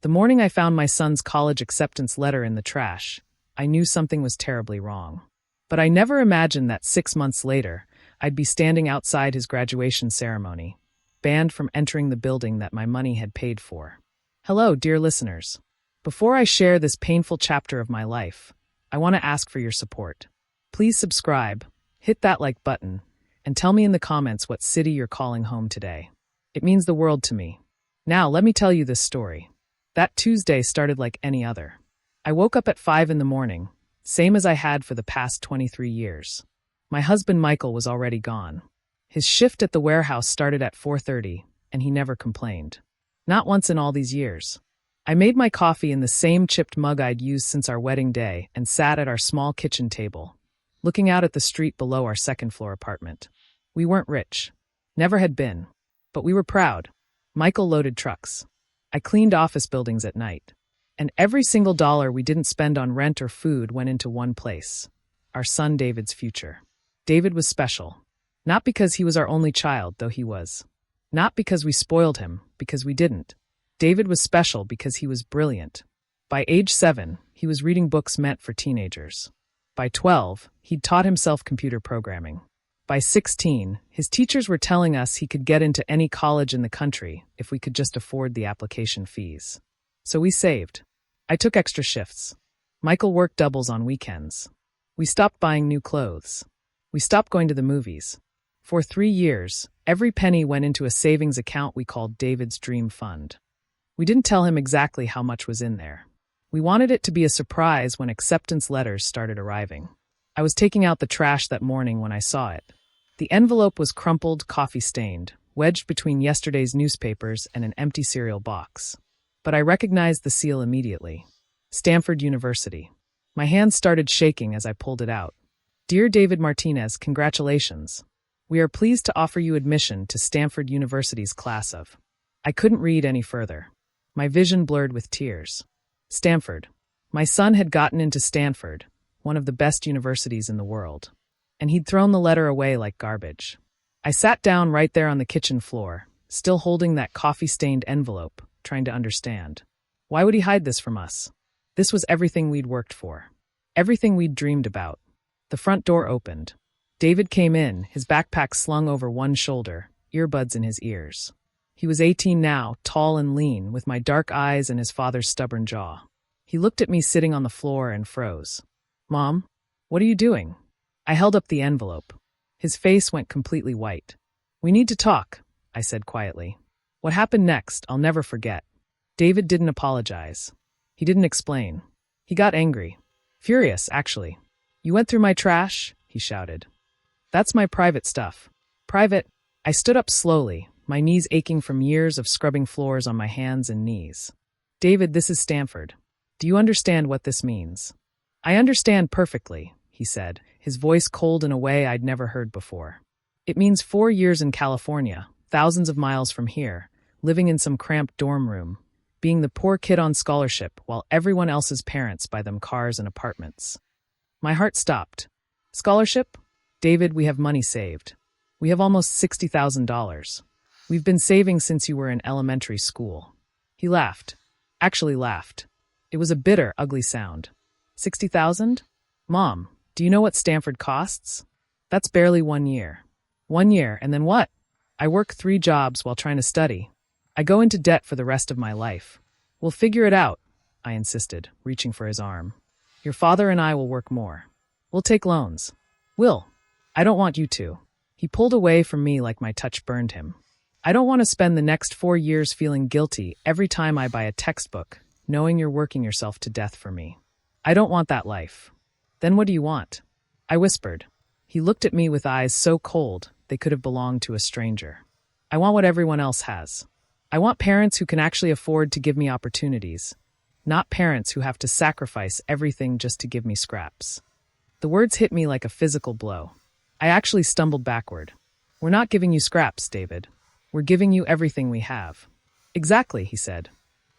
The morning I found my son's college acceptance letter in the trash, I knew something was terribly wrong. But I never imagined that 6 months later, I'd be standing outside his graduation ceremony, banned from entering the building that my money had paid for. Hello, dear listeners. Before I share this painful chapter of my life, I want to ask for your support. Please subscribe, hit that like button, and tell me in the comments what city you're calling home today. It means the world to me. Now, let me tell you this story. That Tuesday started like any other. I woke up at 5 in the morning, same as I had for the past 23 years. My husband Michael was already gone. His shift at the warehouse started at 4:30, and he never complained. Not once in all these years. I made my coffee in the same chipped mug I'd used since our wedding day and sat at our small kitchen table, looking out at the street below our second-floor apartment. We weren't rich. Never had been. But we were proud. Michael loaded trucks. I cleaned office buildings at night. And every single dollar we didn't spend on rent or food went into one place: our son David's future. David was special. Not because he was our only child, though he was. Not because we spoiled him, because we didn't. David was special because he was brilliant. By age 7, he was reading books meant for teenagers. By 12, he'd taught himself computer programming. By 16, his teachers were telling us he could get into any college in the country if we could just afford the application fees. So we saved. I took extra shifts. Michael worked doubles on weekends. We stopped buying new clothes. We stopped going to the movies. For 3 years, every penny went into a savings account we called David's Dream Fund. We didn't tell him exactly how much was in there. We wanted it to be a surprise when acceptance letters started arriving. I was taking out the trash that morning when I saw it. The envelope was crumpled, coffee-stained, wedged between yesterday's newspapers and an empty cereal box. But I recognized the seal immediately. Stanford University. My hands started shaking as I pulled it out. Dear David Martinez, congratulations. We are pleased to offer you admission to Stanford University's class of. I couldn't read any further. My vision blurred with tears. Stanford. My son had gotten into Stanford, one of the best universities in the world. And he'd thrown the letter away like garbage. I sat down right there on the kitchen floor, still holding that coffee-stained envelope, trying to understand. Why would he hide this from us? This was everything we'd worked for. Everything we'd dreamed about. The front door opened. David came in, his backpack slung over one shoulder, earbuds in his ears. He was 18 now, tall and lean, with my dark eyes and his father's stubborn jaw. He looked at me sitting on the floor and froze. Mom, what are you doing? I held up the envelope. His face went completely white. We need to talk, I said quietly. What happened next, I'll never forget. David didn't apologize. He didn't explain. He got angry. Furious, actually. You went through my trash? He shouted. That's my private stuff. Private? I stood up slowly, my knees aching from years of scrubbing floors on my hands and knees. David, this is Stanford. Do you understand what this means? I understand perfectly, he said, his voice cold in a way I'd never heard before. It means 4 years in California, thousands of miles from here, living in some cramped dorm room, being the poor kid on scholarship while everyone else's parents buy them cars and apartments. My heart stopped. Scholarship? David, we have money saved. We have almost $60,000. We've been saving since you were in elementary school. He laughed. Actually laughed. It was a bitter, ugly sound. 60,000? Mom, do you know what Stanford costs? That's barely 1 year. 1 year, and then what? I work 3 jobs while trying to study. I go into debt for the rest of my life. We'll figure it out, I insisted, reaching for his arm. Your father and I will work more. We'll take loans. Will. I don't want you to. He pulled away from me like my touch burned him. I don't want to spend the next 4 years feeling guilty every time I buy a textbook, knowing you're working yourself to death for me. I don't want that life. Then what do you want? I whispered. He looked at me with eyes so cold they could have belonged to a stranger. I want what everyone else has. I want parents who can actually afford to give me opportunities, not parents who have to sacrifice everything just to give me scraps. The words hit me like a physical blow. I actually stumbled backward. We're not giving you scraps, David. We're giving you everything we have. Exactly, he said.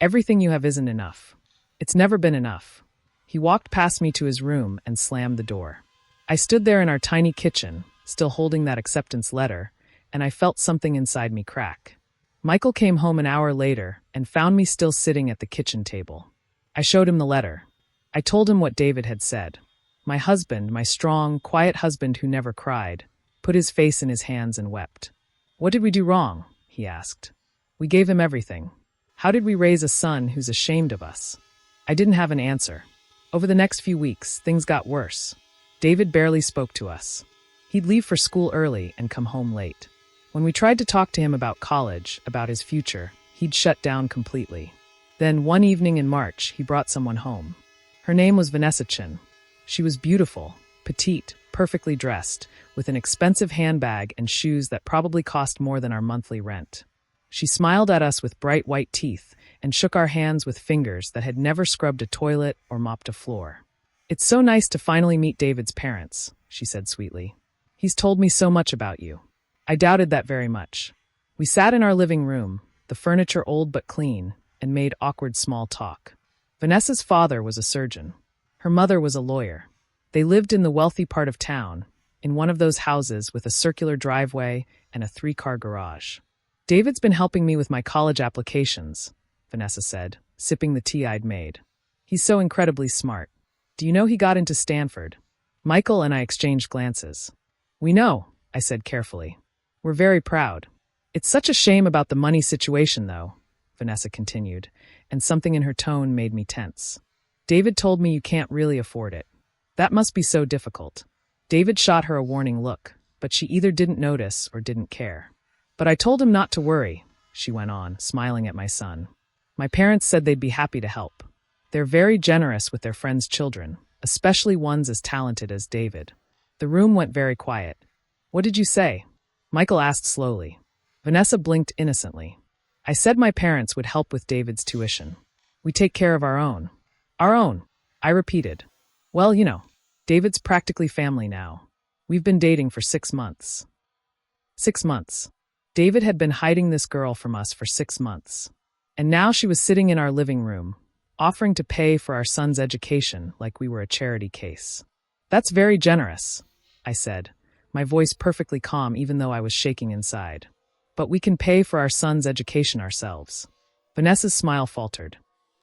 Everything you have isn't enough. It's never been enough. He walked past me to his room and slammed the door. I stood there in our tiny kitchen, still holding that acceptance letter, and I felt something inside me crack. Michael came home an hour later and found me still sitting at the kitchen table. I showed him the letter. I told him what David had said. My husband, my strong, quiet husband who never cried, put his face in his hands and wept. "What did we do wrong?" he asked. "We gave him everything. How did we raise a son who's ashamed of us?" I didn't have an answer. Over the next few weeks, things got worse. David barely spoke to us. He'd leave for school early and come home late. When we tried to talk to him about college, about his future, he'd shut down completely. Then, one evening in March, he brought someone home. Her name was Vanessa Chin. She was beautiful, petite, perfectly dressed, with an expensive handbag and shoes that probably cost more than our monthly rent. She smiled at us with bright white teeth and shook our hands with fingers that had never scrubbed a toilet or mopped a floor. "It's so nice to finally meet David's parents," she said sweetly. "He's told me so much about you." I doubted that very much. We sat in our living room, the furniture old but clean, and made awkward small talk. Vanessa's father was a surgeon. Her mother was a lawyer. They lived in the wealthy part of town, in one of those houses with a circular driveway and a 3-car garage. "David's been helping me with my college applications," Vanessa said, sipping the tea I'd made. "He's so incredibly smart. Do you know he got into Stanford?" Michael and I exchanged glances. "We know," I said carefully. "We're very proud." "It's such a shame about the money situation, though," Vanessa continued, and something in her tone made me tense. "David told me you can't really afford it. That must be so difficult." David shot her a warning look, but she either didn't notice or didn't care. "But I told him not to worry," she went on, smiling at my son. "My parents said they'd be happy to help. They're very generous with their friends' children, especially ones as talented as David." The room went very quiet. "What did you say?" Michael asked slowly. Vanessa blinked innocently. "I said my parents would help with David's tuition. We take care of our own." "Our own," I repeated. "Well, you know, David's practically family now. We've been dating for 6 months." 6 months. David had been hiding this girl from us for 6 months. And now she was sitting in our living room, offering to pay for our son's education like we were a charity case. "That's very generous," I said, my voice perfectly calm even though I was shaking inside. "But we can pay for our son's education ourselves." Vanessa's smile faltered.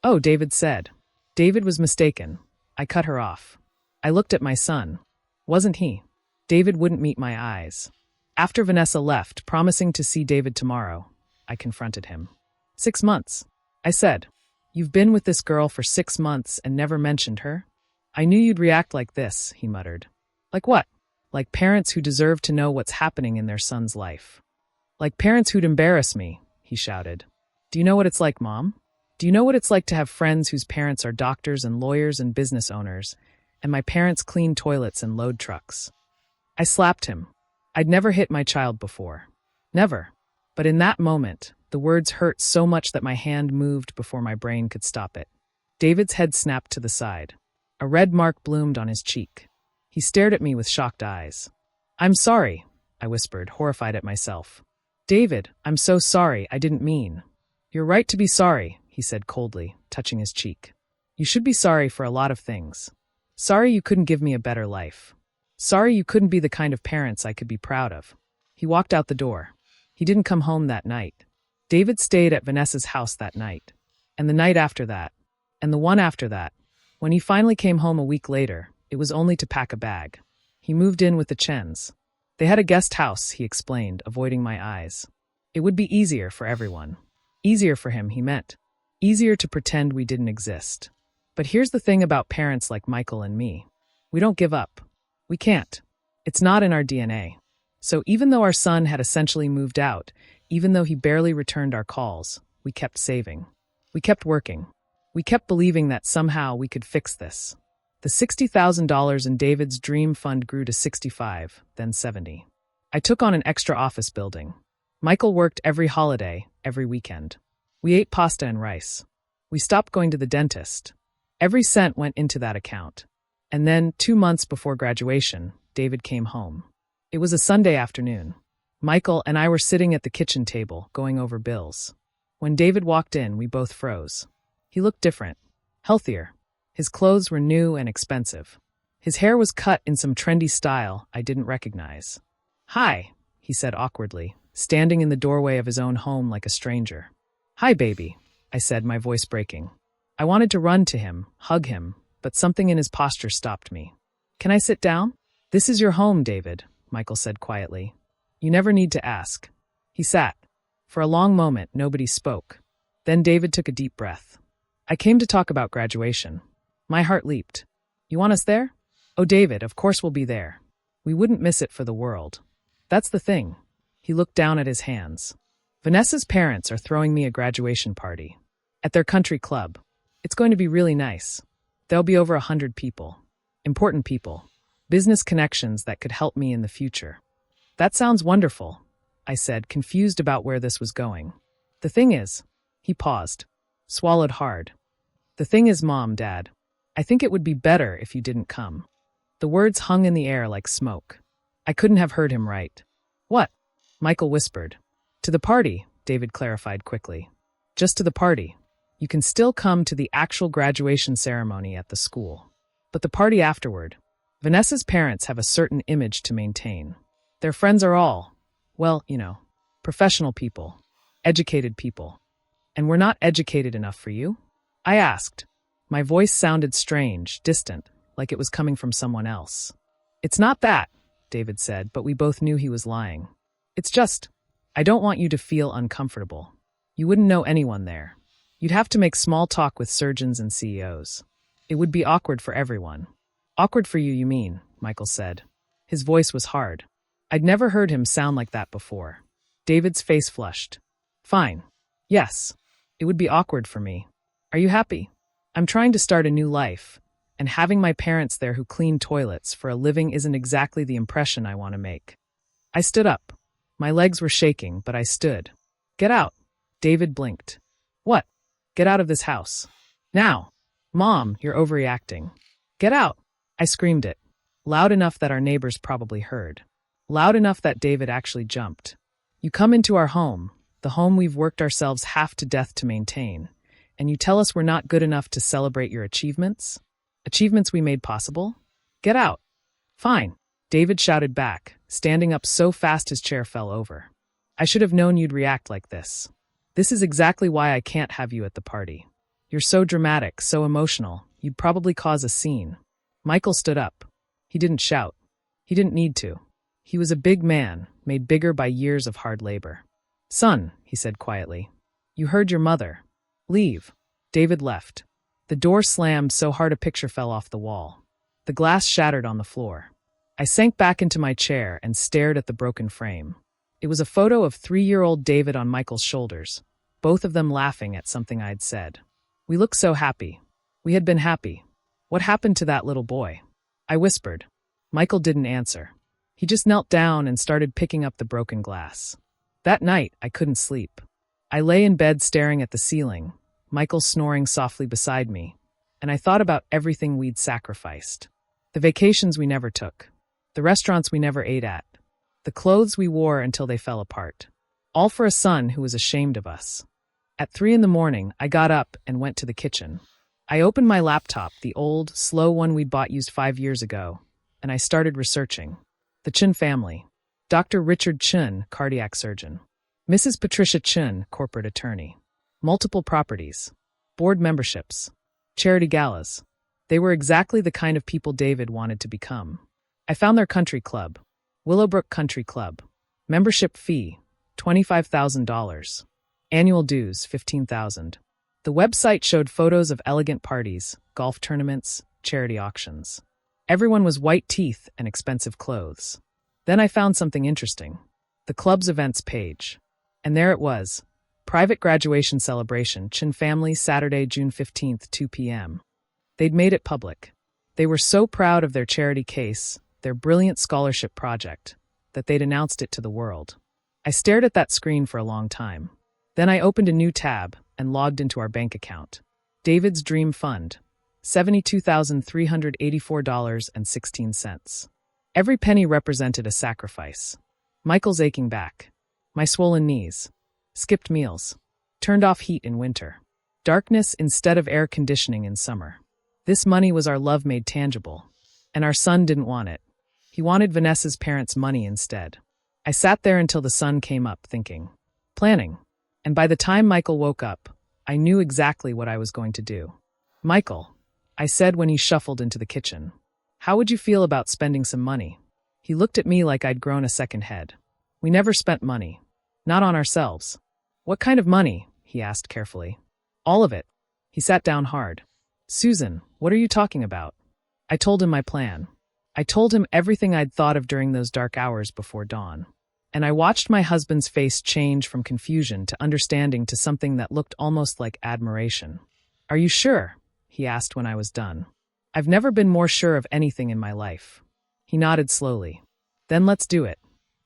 "Oh," David said. David was mistaken. I cut her off. I looked at my son. Wasn't he? David wouldn't meet my eyes. After Vanessa left, promising to see David tomorrow, I confronted him. 6 months, I said. "You've been with this girl for 6 months and never mentioned her?" "I knew you'd react like this," he muttered. "Like what?" "Like parents who deserve to know what's happening in their son's life." "Like parents who'd embarrass me," he shouted. "Do you know what it's like, Mom? Do you know what it's like to have friends whose parents are doctors and lawyers and business owners, and my parents clean toilets and load trucks?" I slapped him. I'd never hit my child before. Never. But in that moment, the words hurt so much that my hand moved before my brain could stop it. David's head snapped to the side. A red mark bloomed on his cheek. He stared at me with shocked eyes. "I'm sorry," I whispered, horrified at myself. "David, I'm so sorry, I didn't mean." "You're right to be sorry," he said coldly, touching his cheek. "You should be sorry for a lot of things. Sorry you couldn't give me a better life. Sorry you couldn't be the kind of parents I could be proud of." He walked out the door. He didn't come home that night. David stayed at Vanessa's house that night. And the night after that. And the one after that. When he finally came home a week later, it was only to pack a bag. He moved in with the Chens. They had a guest house, he explained, avoiding my eyes. It would be easier for everyone. Easier for him, he meant. Easier to pretend we didn't exist. But here's the thing about parents like Michael and me. We don't give up. We can't. It's not in our DNA. So even though our son had essentially moved out, even though he barely returned our calls, we kept saving. We kept working. We kept believing that somehow we could fix this. The $60,000 in David's dream fund grew to 65, then 70. I took on an extra office building. Michael worked every holiday, every weekend. We ate pasta and rice. We stopped going to the dentist. Every cent went into that account. And then, 2 months before graduation, David came home. It was a Sunday afternoon. Michael and I were sitting at the kitchen table, going over bills. When David walked in, we both froze. He looked different, healthier. His clothes were new and expensive. His hair was cut in some trendy style I didn't recognize. "Hi," he said awkwardly, standing in the doorway of his own home like a stranger. "Hi, baby," I said, my voice breaking. I wanted to run to him, hug him, but something in his posture stopped me. "Can I sit down?" "This is your home, David," Michael said quietly. "You never need to ask." He sat. For a long moment, nobody spoke. Then David took a deep breath. "I came to talk about graduation." My heart leaped. "You want us there?" "Oh, David, of course we'll be there. We wouldn't miss it for the world. That's the thing." He looked down at his hands. "Vanessa's parents are throwing me a graduation party. At their country club. It's going to be really nice. There'll be over 100 people. Important people. Business connections that could help me in the future." "That sounds wonderful," I said, confused about where this was going. "The thing is," he paused, swallowed hard. "The thing is, Mom, Dad, I think it would be better if you didn't come." The words hung in the air like smoke. I couldn't have heard him right. "What?" Michael whispered. "To the party," David clarified quickly. "Just to the party. You can still come to the actual graduation ceremony at the school. But the party afterward. Vanessa's parents have a certain image to maintain. Their friends are all, well, professional people, educated people. And we're not educated enough for you?" I asked. My voice sounded strange, distant, like it was coming from someone else. "It's not that," David said, but we both knew he was lying. "It's just, I don't want you to feel uncomfortable. You wouldn't know anyone there. You'd have to make small talk with surgeons and CEOs. It would be awkward for everyone." "Awkward for you, you mean," Michael said. His voice was hard. I'd never heard him sound like that before. David's face flushed. "Fine. Yes. It would be awkward for me. Are you happy? I'm trying to start a new life, and having my parents there who clean toilets for a living isn't exactly the impression I want to make." I stood up. My legs were shaking, but I stood. "Get out." David blinked. "What?" "Get out of this house. Now." "Mom, you're overreacting." "Get out." I screamed it, loud enough that our neighbors probably heard. Loud enough that David actually jumped. "You come into our home, the home we've worked ourselves half to death to maintain, and you tell us we're not good enough to celebrate your achievements? Achievements we made possible? Get out." "Fine," David shouted back, standing up so fast his chair fell over. "I should have known you'd react like this. This is exactly why I can't have you at the party. You're so dramatic, so emotional, you'd probably cause a scene." Michael stood up. He didn't shout. He didn't need to. He was a big man, made bigger by years of hard labor. "Son," he said quietly, "you heard your mother. Leave." David left. The door slammed so hard a picture fell off the wall. The glass shattered on the floor. I sank back into my chair and stared at the broken frame. It was a photo of 3-year-old David on Michael's shoulders, both of them laughing at something I'd said. We looked so happy. We had been happy. What happened to that little boy? I whispered. Michael didn't answer. He just knelt down and started picking up the broken glass. That night, I couldn't sleep. I lay in bed staring at the ceiling, Michael snoring softly beside me, and I thought about everything we'd sacrificed. The vacations we never took. The restaurants we never ate at. The clothes we wore until they fell apart. All for a son who was ashamed of us. At 3 a.m, I got up and went to the kitchen. I opened my laptop, the old, slow one we'd bought used 5 years ago, and I started researching. The Chun family. Dr. Richard Chun, cardiac surgeon. Mrs. Patricia Chun, corporate attorney. Multiple properties. Board memberships. Charity galas. They were exactly the kind of people David wanted to become. I found their country club. Willowbrook Country Club. Membership fee, $25,000. Annual dues, $15,000. The website showed photos of elegant parties, golf tournaments, charity auctions. Everyone was white teeth and expensive clothes. Then I found something interesting. The club's events page. And there it was. Private graduation celebration, Chun family, Saturday, June 15th, 2 p.m. They'd made it public. They were so proud of their charity case, their brilliant scholarship project, that they'd announced it to the world. I stared at that screen for a long time. Then I opened a new tab and logged into our bank account. David's Dream Fund, $72,384.16. Every penny represented a sacrifice. Michael's aching back. My swollen knees. Skipped meals. Turned off heat in winter. Darkness instead of air conditioning in summer. This money was our love made tangible. And our son didn't want it. He wanted Vanessa's parents' money instead. I sat there until the sun came up, thinking, planning. And by the time Michael woke up, I knew exactly what I was going to do. Michael, I said when he shuffled into the kitchen, how would you feel about spending some money? He looked at me like I'd grown a second head. We never spent money. Not on ourselves. What kind of money? He asked carefully. All of it. He sat down hard. Susan, what are you talking about? I told him my plan. I told him everything I'd thought of during those dark hours before dawn. And I watched my husband's face change from confusion to understanding to something that looked almost like admiration. Are you sure? He asked when I was done. I've never been more sure of anything in my life. He nodded slowly. Then let's do it.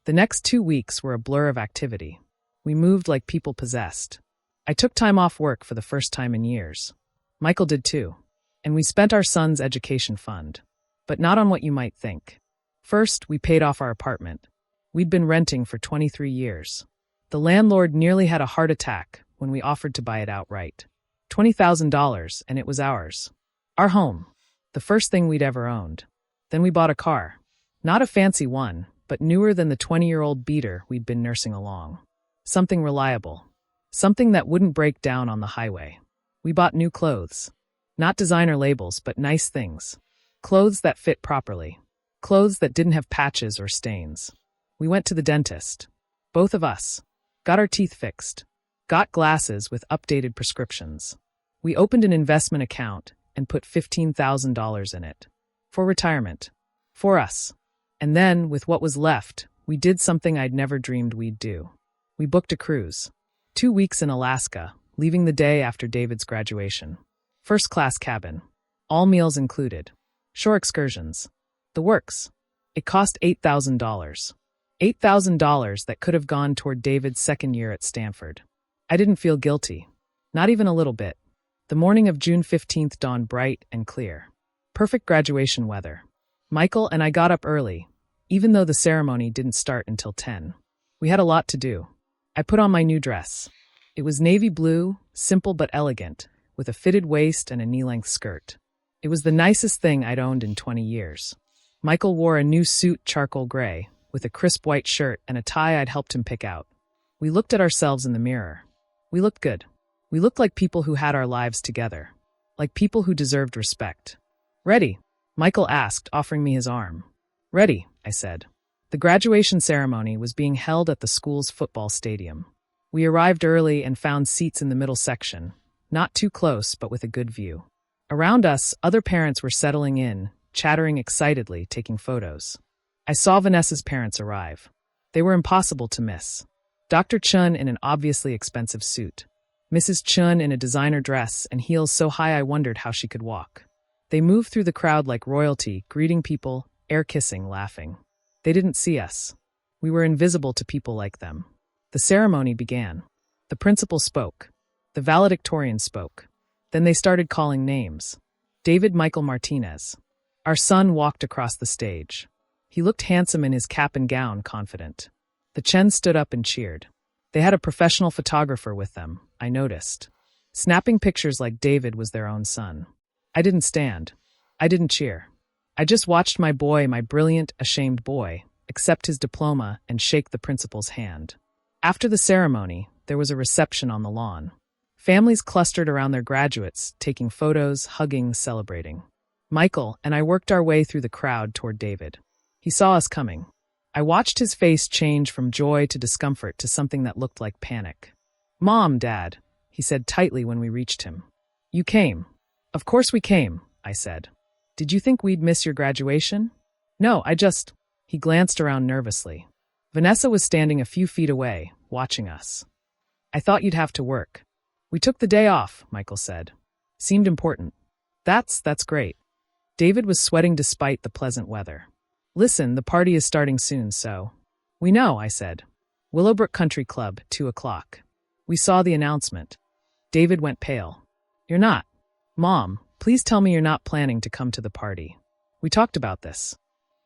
The next 2 weeks were a blur of activity. We moved like people possessed. I took time off work for the first time in years. Michael did too. And we spent our son's education fund. But not on what you might think. First, we paid off our apartment. We'd been renting for 23 years. The landlord nearly had a heart attack when we offered to buy it outright. $20,000, and it was ours. Our home. The first thing we'd ever owned. Then we bought a car. Not a fancy one, but newer than the 20-year-old beater we'd been nursing along. Something reliable. Something that wouldn't break down on the highway. We bought new clothes. Not designer labels, but nice things. Clothes that fit properly. Clothes that didn't have patches or stains. We went to the dentist. Both of us. Got our teeth fixed. Got glasses with updated prescriptions. We opened an investment account and put $15,000 in it. For retirement. For us. And then, with what was left, we did something I'd never dreamed we'd do. We booked a cruise. 2 weeks in Alaska, leaving the day after David's graduation. First-class cabin. All meals included. Shore excursions. The works. It cost $8,000. $8,000 that could have gone toward David's second year at Stanford. I didn't feel guilty. Not even a little bit. The morning of June 15th dawned bright and clear. Perfect graduation weather. Michael and I got up early, even though the ceremony didn't start until 10. We had a lot to do. I put on my new dress. It was navy blue, simple but elegant, with a fitted waist and a knee-length skirt. It was the nicest thing I'd owned in 20 years. Michael wore a new suit, charcoal gray, with a crisp white shirt and a tie I'd helped him pick out. We looked at ourselves in the mirror. We looked good. We looked like people who had our lives together. Like people who deserved respect. Ready? Michael asked, offering me his arm. Ready, I said. The graduation ceremony was being held at the school's football stadium. We arrived early and found seats in the middle section, not too close but with a good view. Around us, other parents were settling in, chattering excitedly, taking photos. I saw Vanessa's parents arrive. They were impossible to miss. Dr. Chun in an obviously expensive suit. Mrs. Chun in a designer dress and heels so high I wondered how she could walk. They moved through the crowd like royalty, greeting people, air-kissing, laughing. They didn't see us. We were invisible to people like them. The ceremony began. The principal spoke. The valedictorian spoke. Then they started calling names. David Michael Martinez. Our son walked across the stage. He looked handsome in his cap and gown, confident. The Chens stood up and cheered. They had a professional photographer with them, I noticed. Snapping pictures like David was their own son. I didn't stand. I didn't cheer. I just watched my boy, my brilliant, ashamed boy, accept his diploma and shake the principal's hand. After the ceremony, there was a reception on the lawn. Families clustered around their graduates, taking photos, hugging, celebrating. Michael and I worked our way through the crowd toward David. He saw us coming. I watched his face change from joy to discomfort to something that looked like panic. "Mom, Dad," he said tightly when we reached him. "You came." "Of course we came," I said. "Did you think we'd miss your graduation?" "No, He glanced around nervously. Vanessa was standing a few feet away, watching us. "I thought you'd have to work." "We took the day off," Michael said. "Seemed important." That's great." David was sweating despite the pleasant weather. "Listen, the party is starting soon, so—" "We know," I said. "Willowbrook Country Club, 2 o'clock. We saw the announcement." David went pale. "You're not. Mom, please tell me you're not planning to come to the party. We talked about this."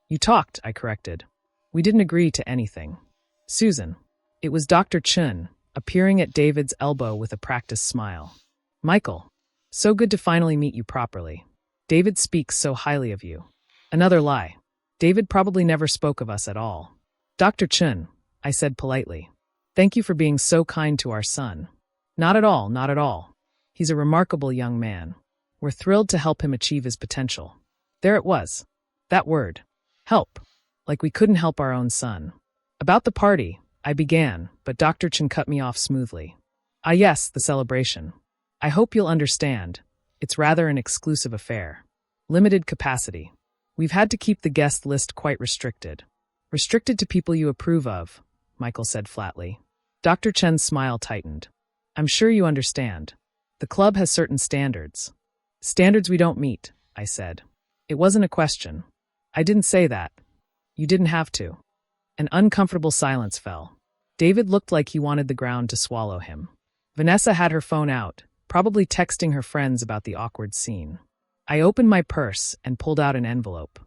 "You talked," I corrected. "We didn't agree to anything." "Susan." It was Dr. Chun, appearing at David's elbow with a practiced smile. "Michael, so good to finally meet you properly. David speaks so highly of you." Another lie. David probably never spoke of us at all. "Dr. Chun," I said politely. Thank you for being so kind to our son. Not at all, not at all. He's a remarkable young man. We're thrilled to help him achieve his potential. There it was. That word. Help. Like we couldn't help our own son. About the party, I began, but Dr. Chen cut me off smoothly. Ah yes, the celebration. I hope you'll understand. It's rather an exclusive affair. Limited capacity. We've had to keep the guest list quite restricted. Restricted to people you approve of, Michael said flatly. Dr. Chen's smile tightened. I'm sure you understand. The club has certain standards. Standards we don't meet, I said. It wasn't a question. I didn't say that. You didn't have to. An uncomfortable silence fell. David looked like he wanted the ground to swallow him. Vanessa had her phone out, probably texting her friends about the awkward scene. I opened my purse and pulled out an envelope.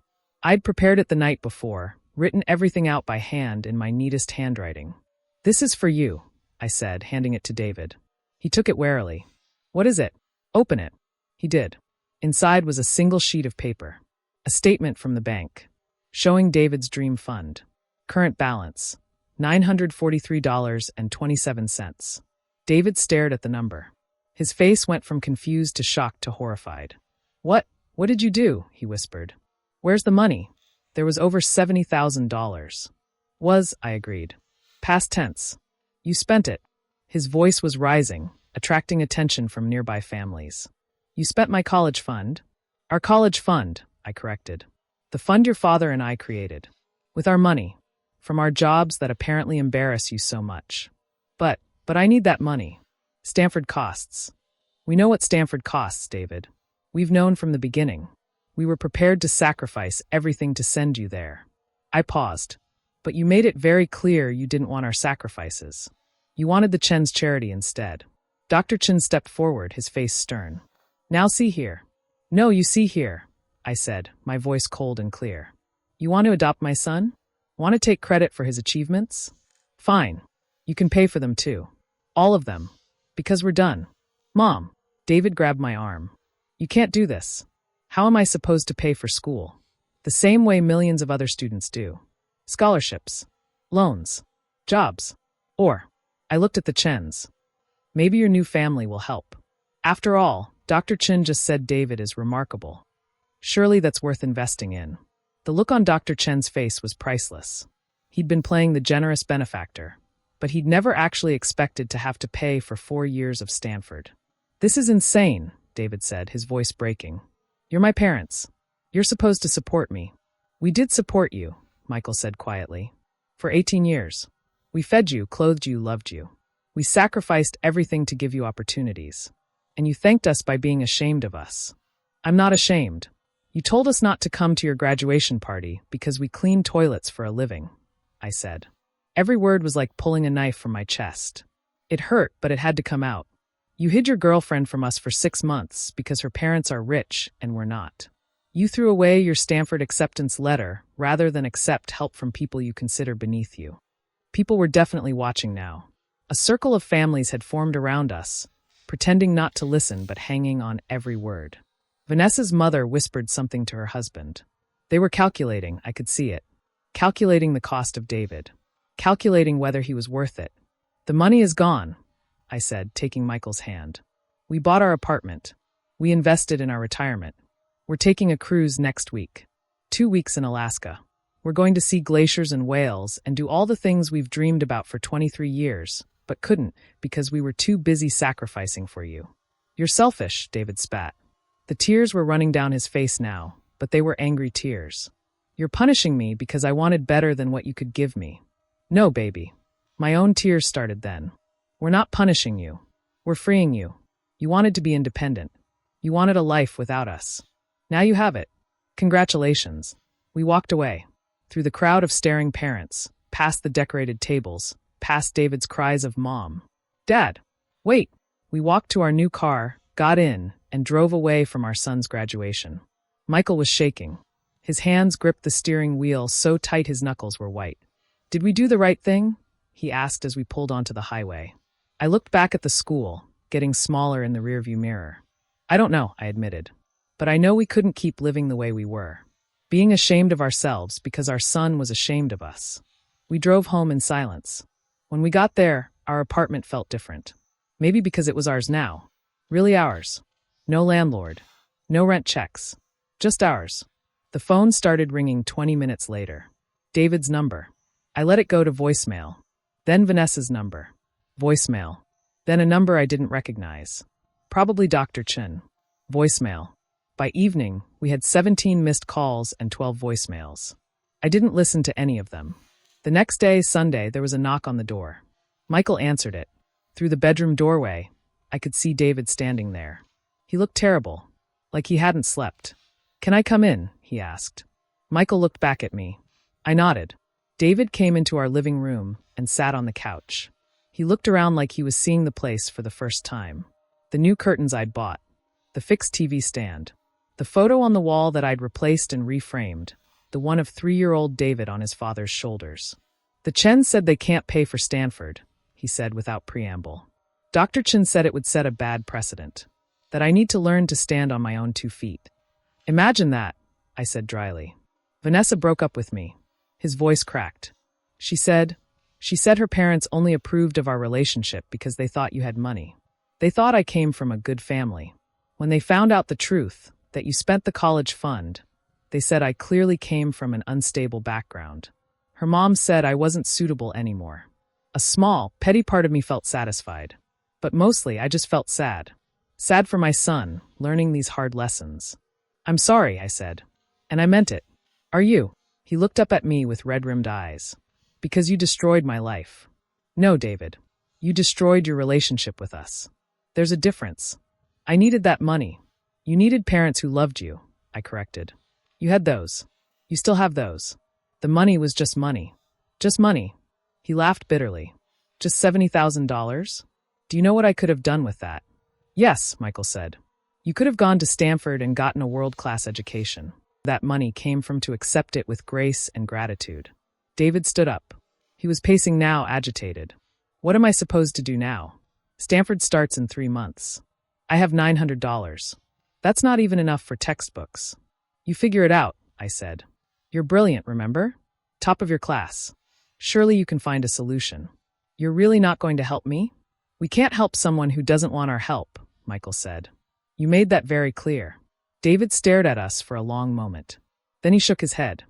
I'd prepared it the night before, written everything out by hand in my neatest handwriting. This is for you, I said, handing it to David. He took it warily. What is it? Open it. He did. Inside was a single sheet of paper. A statement from the bank. Showing David's dream fund. Current balance. $943.27. David stared at the number. His face went from confused to shocked to horrified. What did you do? He whispered. Where's the money? There was over $70,000. I agreed. Past tense. You spent it. His voice was rising, attracting attention from nearby families. You spent my college fund? Our college fund, I corrected. The fund your father and I created. With our money. From our jobs that apparently embarrass you so much. But I need that money. Stanford costs. We know what Stanford costs, David. We've known from the beginning. We were prepared to sacrifice everything to send you there. I paused. But you made it very clear you didn't want our sacrifices. You wanted the Chen's charity instead. Dr. Chen stepped forward, his face stern. Now see here. No, you see here, I said, my voice cold and clear. You want to adopt my son? Want to take credit for his achievements? Fine. You can pay for them too. All of them. Because we're done. Mom. David grabbed my arm. You can't do this. How am I supposed to pay for school? The same way millions of other students do. Scholarships. Loans. Jobs. Or, I looked at the Chens. Maybe your new family will help. After all, Dr. Chen just said David is remarkable. Surely that's worth investing in. The look on Dr. Chen's face was priceless. He'd been playing the generous benefactor, but he'd never actually expected to have to pay for 4 years of Stanford. This is insane, David said, his voice breaking. You're my parents. You're supposed to support me. We did support you, Michael said quietly. For 18 years. We fed you, clothed you, loved you. We sacrificed everything to give you opportunities. And you thanked us by being ashamed of us. I'm not ashamed. You told us not to come to your graduation party because we clean toilets for a living, I said. Every word was like pulling a knife from my chest. It hurt, but it had to come out. You hid your girlfriend from us for 6 months because her parents are rich and we're not. You threw away your Stanford acceptance letter rather than accept help from people you consider beneath you. People were definitely watching now. A circle of families had formed around us, pretending not to listen but hanging on every word. Vanessa's mother whispered something to her husband. They were calculating, I could see it. Calculating the cost of David. Calculating whether he was worth it. The money is gone, I said, taking Michael's hand. We bought our apartment. We invested in our retirement. We're taking a cruise next week. 2 weeks in Alaska. We're going to see glaciers and whales and do all the things we've dreamed about for 23 years, but couldn't because we were too busy sacrificing for you. You're selfish, David spat. The tears were running down his face now, but they were angry tears. You're punishing me because I wanted better than what you could give me. No, baby. My own tears started then. We're not punishing you. We're freeing you. You wanted to be independent. You wanted a life without us. Now you have it. Congratulations. We walked away. Through the crowd of staring parents, past the decorated tables, past David's cries of Mom. Dad, wait. We walked to our new car, got in, and drove away from our son's graduation. Michael was shaking. His hands gripped the steering wheel so tight his knuckles were white. Did we do the right thing? He asked as we pulled onto the highway. I looked back at the school, getting smaller in the rearview mirror. I don't know, I admitted. But I know we couldn't keep living the way we were. Being ashamed of ourselves because our son was ashamed of us. We drove home in silence. When we got there, our apartment felt different. Maybe because it was ours now. Really ours. No landlord. No rent checks. Just ours. The phone started ringing 20 minutes later. David's number. I let it go to voicemail. Then Vanessa's number. Voicemail. Then a number I didn't recognize. Probably Dr. Chin. Voicemail. By evening, we had 17 missed calls and 12 voicemails. I didn't listen to any of them. The next day, Sunday, there was a knock on the door. Michael answered it. Through the bedroom doorway, I could see David standing there. He looked terrible, like he hadn't slept. "Can I come in?" he asked. Michael looked back at me. I nodded. David came into our living room and sat on the couch. He looked around like he was seeing the place for the first time. The new curtains I'd bought, the fixed TV stand, the photo on the wall that I'd replaced and reframed, the one of 3-year-old David on his father's shoulders. "The Chens said they can't pay for Stanford," he said without preamble. "Dr. Chen said it would set a bad precedent, that I need to learn to stand on my own 2 feet. "Imagine that," I said dryly. "Vanessa broke up with me." His voice cracked. She said her parents only approved of our relationship because they thought you had money. They thought I came from a good family. When they found out the truth, that you spent the college fund, they said I clearly came from an unstable background. Her mom said I wasn't suitable anymore. A small, petty part of me felt satisfied. But mostly, I just felt sad. Sad for my son, learning these hard lessons. "I'm sorry," I said. And I meant it. "Are you?" He looked up at me with red-rimmed eyes. "Because you destroyed my life." "No, David. You destroyed your relationship with us. There's a difference. I needed that money. You needed parents who loved you," I corrected. "You had those. You still have those. The money was just money. Just money." He laughed bitterly. "Just $70,000? Do you know what I could have done with that?" "Yes," Michael said. "You could have gone to Stanford and gotten a world-class education. That money came from to accept it with grace and gratitude." David stood up. He was pacing now, agitated. "What am I supposed to do now? Stanford starts in 3 months. I have $900. That's not even enough for textbooks." "You figure it out," I said. "You're brilliant, remember? Top of your class. Surely you can find a solution. You're really not going to help me?" "We can't help someone who doesn't want our help," Michael said. "You made that very clear." David stared at us for a long moment. Then he shook his head.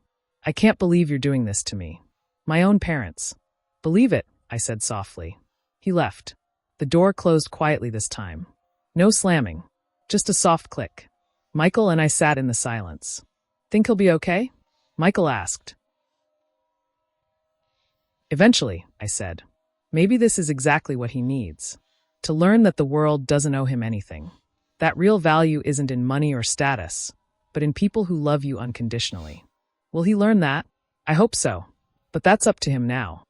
"I can't believe you're doing this to me. My own parents." "Believe it," I said softly. He left. The door closed quietly this time. No slamming, just a soft click. Michael and I sat in the silence. "Think he'll be okay?" Michael asked. "Eventually," I said. "Maybe this is exactly what he needs. To learn that the world doesn't owe him anything. That real value isn't in money or status, but in people who love you unconditionally. Will he learn that? I hope so. But that's up to him now."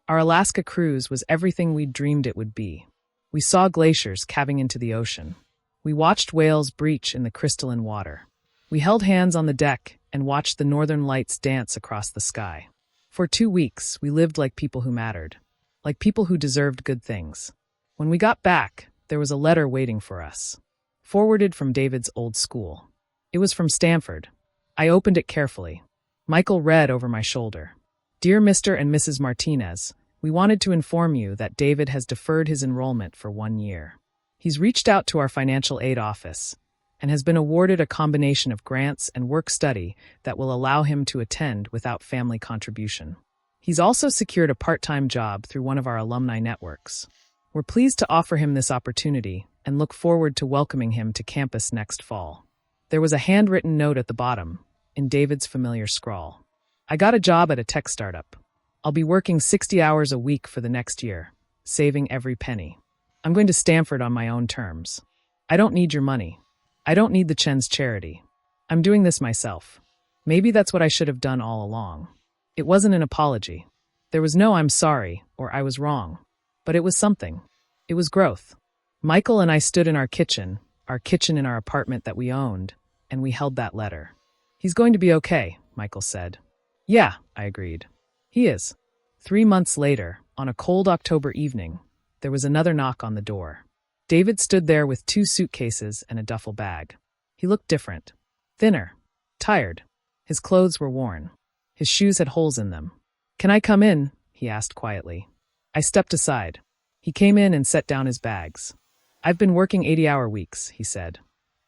Our Alaska cruise was everything we'd dreamed it would be. We saw glaciers calving into the ocean. We watched whales breach in the crystalline water. We held hands on the deck and watched the northern lights dance across the sky. For 2 weeks, we lived like people who mattered, like people who deserved good things. When we got back, there was a letter waiting for us, forwarded from David's old school. It was from Stanford. I opened it carefully. Michael read over my shoulder. "Dear Mr. and Mrs. Martinez, we wanted to inform you that David has deferred his enrollment for 1 year. He's reached out to our financial aid office and has been awarded a combination of grants and work study that will allow him to attend without family contribution. He's also secured a part-time job through one of our alumni networks. We're pleased to offer him this opportunity and look forward to welcoming him to campus next fall." There was a handwritten note at the bottom, in David's familiar scrawl. "I got a job at a tech startup. I'll be working 60 hours a week for the next year, saving every penny. I'm going to Stanford on my own terms. I don't need your money. I don't need the Chen's charity. I'm doing this myself. Maybe that's what I should have done all along." It wasn't an apology. There was no "I'm sorry" or "I was wrong." But it was something. It was growth. Michael and I stood in our kitchen in our apartment that we owned, and we held that letter. "He's going to be okay," Michael said. "Yeah," I agreed. "He is." 3 months later, on a cold October evening, there was another knock on the door. David stood there with 2 suitcases and a duffel bag. He looked different. Thinner. Tired. His clothes were worn. His shoes had holes in them. "Can I come in?" he asked quietly. I stepped aside. He came in and set down his bags. "I've been working 80-hour weeks," he said.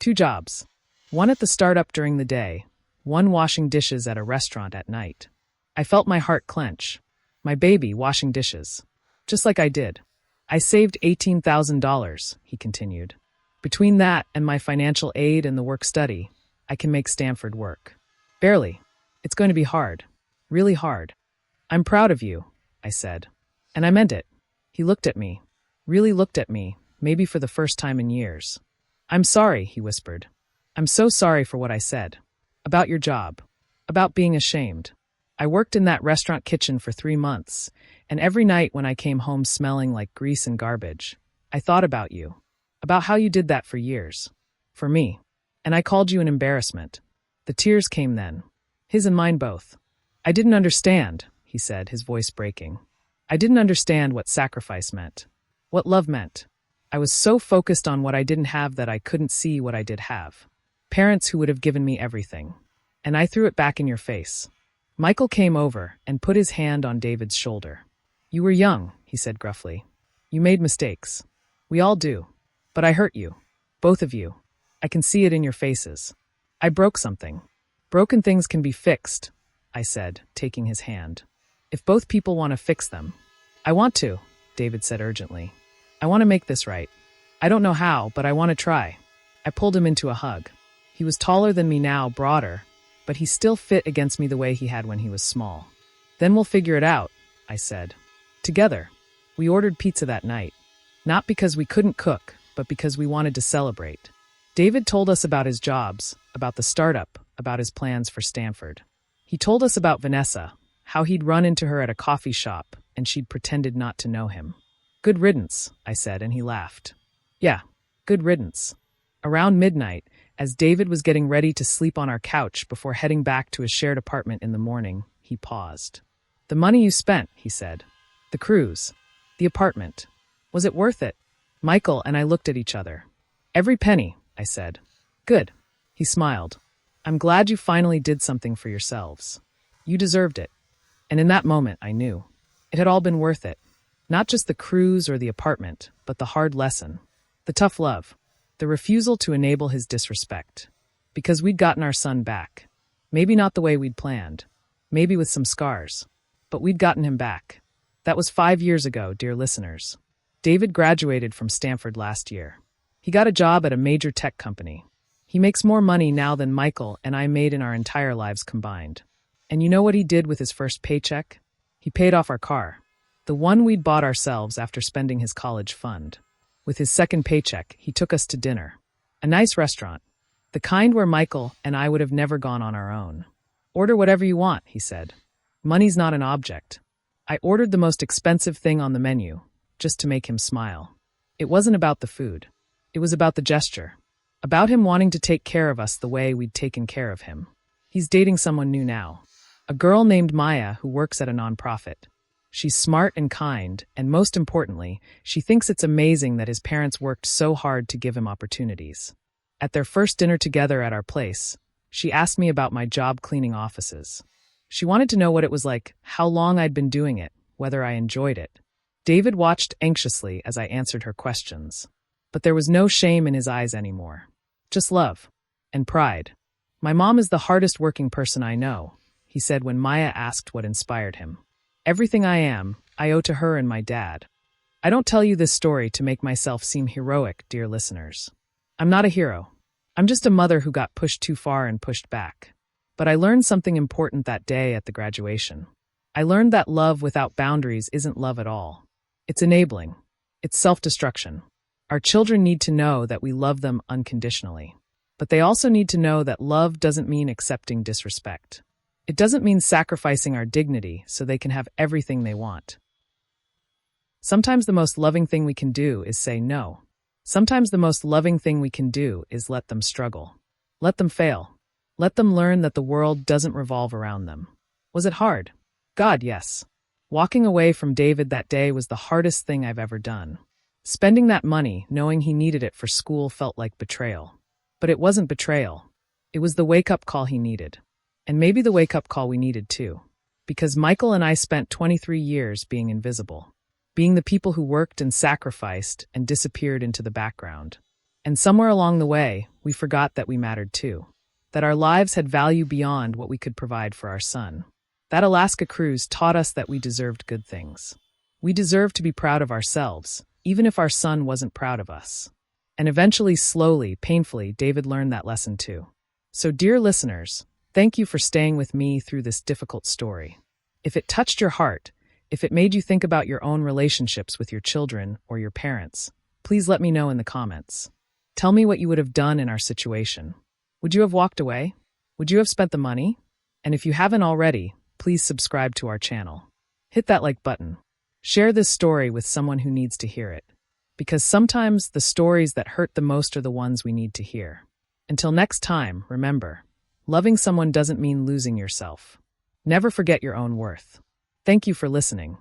"2 jobs. One at the startup during the day, one washing dishes at a restaurant at night." I felt my heart clench. My baby washing dishes. Just like I did. "I saved $18,000, he continued. "Between that and my financial aid and the work-study, I can make Stanford work. Barely. It's going to be hard. Really hard." "I'm proud of you," I said. And I meant it. He looked at me. Really looked at me, maybe for the first time in years. "I'm sorry," he whispered. "I'm so sorry for what I said. About your job. About being ashamed. I worked in that restaurant kitchen for 3 months, and every night when I came home smelling like grease and garbage, I thought about you. About how you did that for years. For me. And I called you an embarrassment." The tears came then. His and mine both. "I didn't understand," he said, his voice breaking. "I didn't understand what sacrifice meant. What love meant. I was so focused on what I didn't have that I couldn't see what I did have. Parents who would have given me everything. And I threw it back in your face." Michael came over and put his hand on David's shoulder. "You were young," he said gruffly. "You made mistakes. We all do. But I hurt you. Both of you. I can see it in your faces. I broke something. Broken things can be fixed," I said, taking his hand. "If both people want to fix them." "I want to," David said urgently. "I want to make this right. I don't know how, but I want to try." I pulled him into a hug. He was taller than me now, broader, but he still fit against me the way he had when he was small. "Then we'll figure it out," I said. Together. We ordered pizza that night. Not because we couldn't cook, but because we wanted to celebrate. David told us about his jobs, about the startup, about his plans for Stanford. He told us about Vanessa, how he'd run into her at a coffee shop, and she'd pretended not to know him. "Good riddance," I said, and he laughed. "Yeah, good riddance." Around midnight, as David was getting ready to sleep on our couch before heading back to his shared apartment in the morning, he paused. "The money you spent," he said. "The cruise. The apartment. Was it worth it?" Michael and I looked at each other. "Every penny," I said. "Good." He smiled. "I'm glad you finally did something for yourselves. You deserved it." And in that moment, I knew. It had all been worth it. Not just the cruise or the apartment, but the hard lesson. The tough love. The refusal to enable his disrespect. Because we'd gotten our son back. Maybe not the way we'd planned. Maybe with some scars. But we'd gotten him back. That was 5 years ago, dear listeners. David graduated from Stanford last year. He got a job at a major tech company. He makes more money now than Michael and I made in our entire lives combined. And you know what he did with his first paycheck? He paid off our car. The one we'd bought ourselves after spending his college fund. With his second paycheck, he took us to dinner. A nice restaurant. The kind where Michael and I would have never gone on our own. "Order whatever you want," he said. "Money's not an object." I ordered the most expensive thing on the menu, just to make him smile. It wasn't about the food. It was about the gesture. About him wanting to take care of us the way we'd taken care of him. He's dating someone new now. A girl named Maya who works at a nonprofit. She's smart and kind, and most importantly, she thinks it's amazing that his parents worked so hard to give him opportunities. At their first dinner together at our place, she asked me about my job cleaning offices. She wanted to know what it was like, how long I'd been doing it, whether I enjoyed it. David watched anxiously as I answered her questions. But there was no shame in his eyes anymore. Just love. And pride. "My mom is the hardest working person I know," he said when Maya asked what inspired him. "Everything I am, I owe to her and my dad." I don't tell you this story to make myself seem heroic, dear listeners. I'm not a hero. I'm just a mother who got pushed too far and pushed back. But I learned something important that day at the graduation. I learned that love without boundaries isn't love at all. It's enabling. It's self-destruction. Our children need to know that we love them unconditionally. But they also need to know that love doesn't mean accepting disrespect. It doesn't mean sacrificing our dignity so they can have everything they want. Sometimes the most loving thing we can do is say no. Sometimes the most loving thing we can do is let them struggle. Let them fail. Let them learn that the world doesn't revolve around them. Was it hard? God, yes. Walking away from David that day was the hardest thing I've ever done. Spending that money, knowing he needed it for school, felt like betrayal. But it wasn't betrayal. It was the wake-up call he needed. And maybe the wake-up call we needed too. Because Michael and I spent 23 years being invisible, being the people who worked and sacrificed and disappeared into the background. And somewhere along the way, we forgot that we mattered too, that our lives had value beyond what we could provide for our son. That Alaska cruise taught us that we deserved good things. We deserved to be proud of ourselves, even if our son wasn't proud of us. And eventually, slowly, painfully, David learned that lesson too. So, dear listeners, thank you for staying with me through this difficult story. If it touched your heart, if it made you think about your own relationships with your children or your parents, please let me know in the comments. Tell me what you would have done in our situation. Would you have walked away? Would you have spent the money? And if you haven't already, please subscribe to our channel. Hit that like button. Share this story with someone who needs to hear it. Because sometimes the stories that hurt the most are the ones we need to hear. Until next time, remember, loving someone doesn't mean losing yourself. Never forget your own worth. Thank you for listening.